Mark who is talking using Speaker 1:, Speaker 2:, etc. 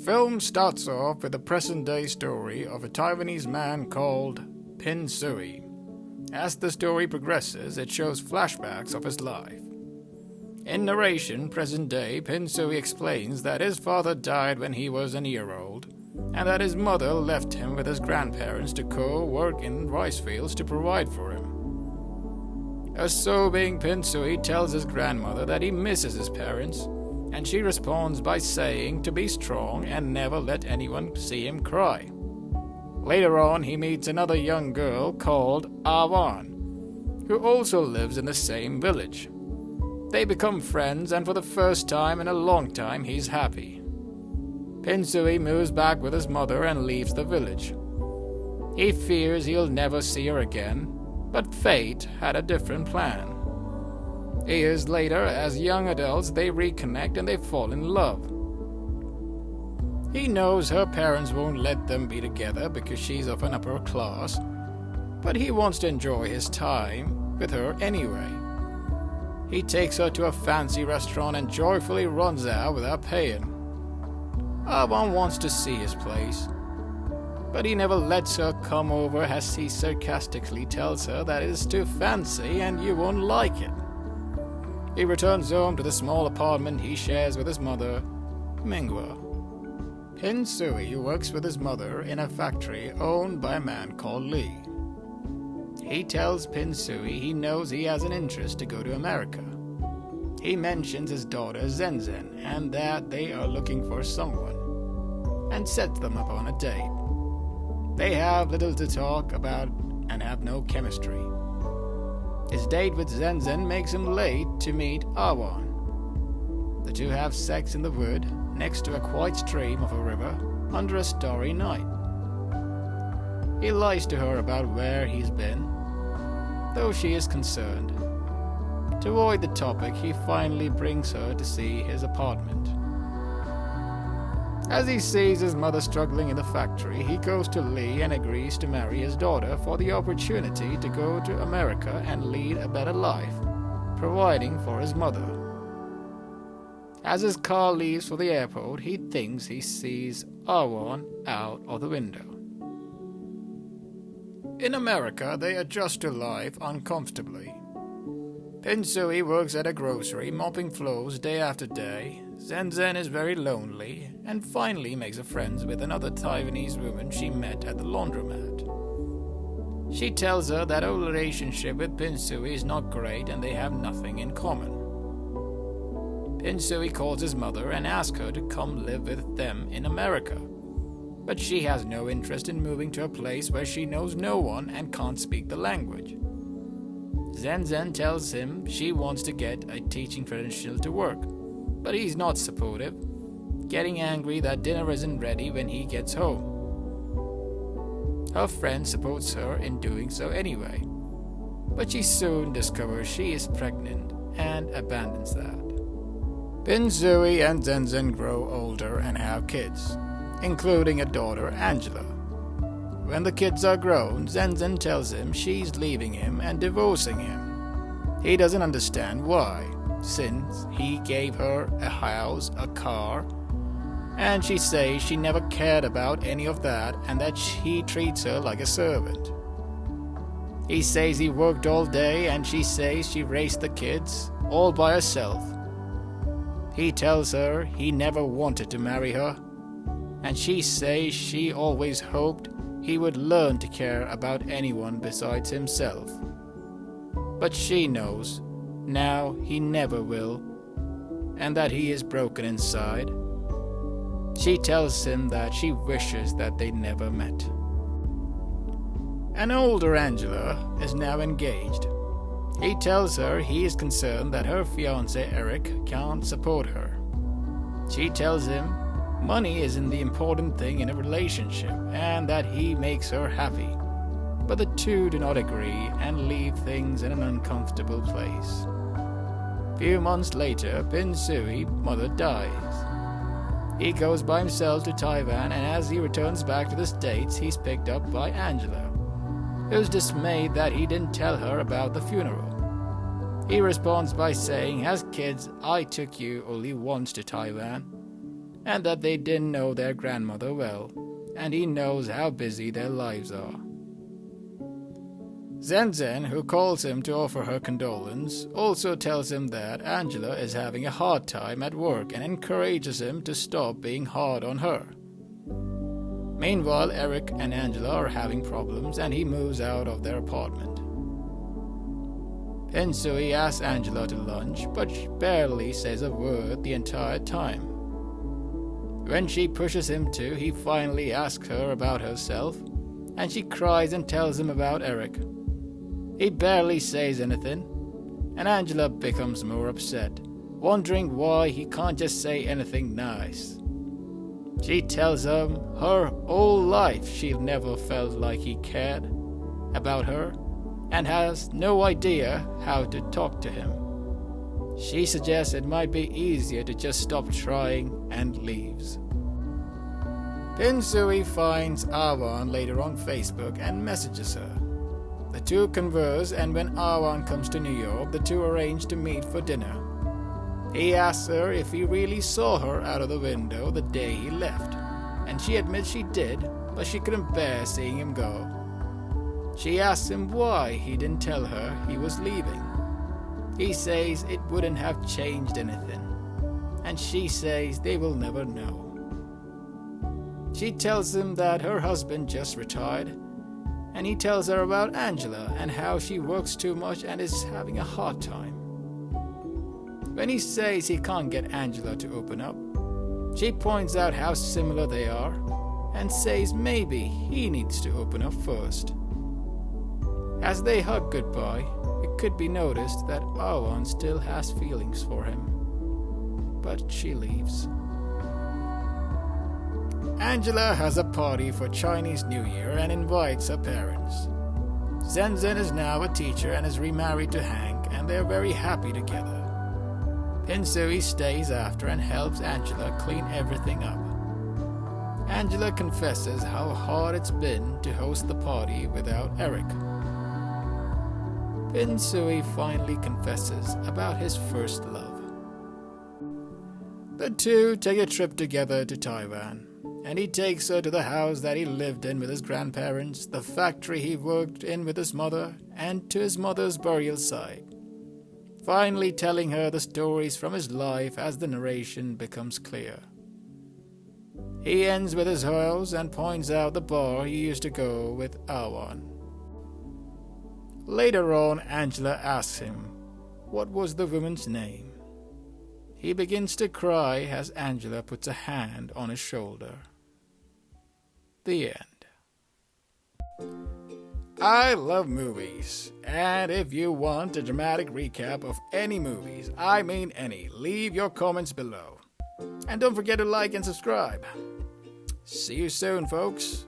Speaker 1: film starts off with a present-day story of a Taiwanese man called Pin Sui. As the story progresses, it shows flashbacks of his life. In narration, present-day, Pin Sui explains that his father died when he was a year-old, and that his mother left him with his grandparents to work in rice fields to provide for him. A sobbing Pin Sui tells his grandmother that he misses his parents, and she responds by saying to be strong and never let anyone see him cry. Later on, he meets another young girl called Awan, who also lives in the same village. They become friends, and for the first time in a long time, he's happy. Pin Sui moves back with his mother and leaves the village. He fears he'll never see her again, but fate had a different plan. Years later, as young adults, they reconnect and they fall in love. He knows her parents won't let them be together because she's of an upper class, but he wants to enjoy his time with her anyway. He takes her to a fancy restaurant and joyfully runs out without paying. Awan wants to see his place, but he never lets her come over as he sarcastically tells her that it's too fancy and you won't like it. He returns home to the small apartment he shares with his mother, Mingwa. Pin Sui works with his mother in a factory owned by a man called Lee. He tells Pin Sui he knows he has an interest to go to America. He mentions his daughter Zenzen and that they are looking for someone, and sets them up on a date. They have little to talk about and have no chemistry. His date with Zenzen makes him late to meet Awan. The two have sex in the wood next to a quiet stream of a river under a starry night. He lies to her about where he's been, though she is concerned. To avoid the topic, he finally brings her to see his apartment. As he sees his mother struggling in the factory, he goes to Lee and agrees to marry his daughter for the opportunity to go to America and lead a better life, providing for his mother. As his car leaves for the airport, he thinks he sees Awan out of the window. In America, they adjust to life uncomfortably. Pin Sui works at a grocery, mopping floors day after day. Zenzen is very lonely, and finally makes a friends with another Taiwanese woman she met at the laundromat. She tells her that her relationship with Pin Sui is not great and they have nothing in common. Pin Sui calls his mother and asks her to come live with them in America, but she has no interest in moving to a place where she knows no one and can't speak the language. Zenzen tells him she wants to get a teaching credential to work, but he's not supportive, getting angry that dinner isn't ready when he gets home. Her friend supports her in doing so anyway, but she soon discovers she is pregnant and abandons that. Pin Sui and Zenzen grow older and have kids, including a daughter, Angela. When the kids are grown, Zenzen tells him she's leaving him and divorcing him. He doesn't understand why, since he gave her a house, a car, and she says she never cared about any of that and that he treats her like a servant. He says he worked all day and she says she raised the kids all by herself. He tells her he never wanted to marry her, and she says she always hoped he would learn to care about anyone besides himself. But she knows now he never will, and that he is broken inside. She tells him that she wishes that they never met. An older Angela is now engaged. He tells her he is concerned that her fiancé Eric can't support her. She tells him money isn't the important thing in a relationship and that he makes her happy. But the two do not agree and leave things in an uncomfortable place. Few months later, Pin Sui's mother dies. He goes by himself to Taiwan, and as he returns back to the States, he's picked up by Angela, who's dismayed that he didn't tell her about the funeral. He responds by saying, "As kids, I took you only once to Taiwan, and that they didn't know their grandmother well, and he knows how busy their lives are. Zen, who calls him to offer her condolence, also tells him that Angela is having a hard time at work and encourages him to stop being hard on her. Meanwhile, Eric and Angela are having problems and he moves out of their apartment. Pinsui asks Angela to lunch, but she barely says a word the entire time. When she pushes him to, he finally asks her about herself, and she cries and tells him about Eric. He barely says anything, and Angela becomes more upset, wondering why he can't just say anything nice. She tells him her whole life she never felt like he cared about her and has no idea how to talk to him. She suggests it might be easier to just stop trying and leaves. Pinsui finds Awan later on Facebook and messages her. The two converse, and when Awan comes to New York, the two arrange to meet for dinner. He asks her if he really saw her out of the window the day he left, and she admits she did, but she couldn't bear seeing him go. She asks him why he didn't tell her he was leaving. He says it wouldn't have changed anything, and she says they will never know. She tells him that her husband just retired, and he tells her about Angela and how she works too much and is having a hard time. When he says he can't get Angela to open up, she points out how similar they are and says maybe he needs to open up first. As they hug goodbye, it could be noticed that Awan still has feelings for him, but she leaves. Angela has a party for Chinese New Year and invites her parents. Zen is now a teacher and is remarried to Hank, and they're very happy together. Pinsui stays after and helps Angela clean everything up. Angela confesses how hard it's been to host the party without Eric. Pinsui finally confesses about his first love. The two take a trip together to Taiwan, and he takes her to the house that he lived in with his grandparents, the factory he worked in with his mother, and to his mother's burial site, finally telling her the stories from his life as the narration becomes clear. He ends with his house and points out the bar he used to go with Awan. Later on, Angela asks him, what was the woman's name? He begins to cry as Angela puts a hand on his shoulder. The end. I love movies, and if you want a dramatic recap of any movies, I mean any, leave your comments below. And don't forget to like and subscribe. See you soon, folks.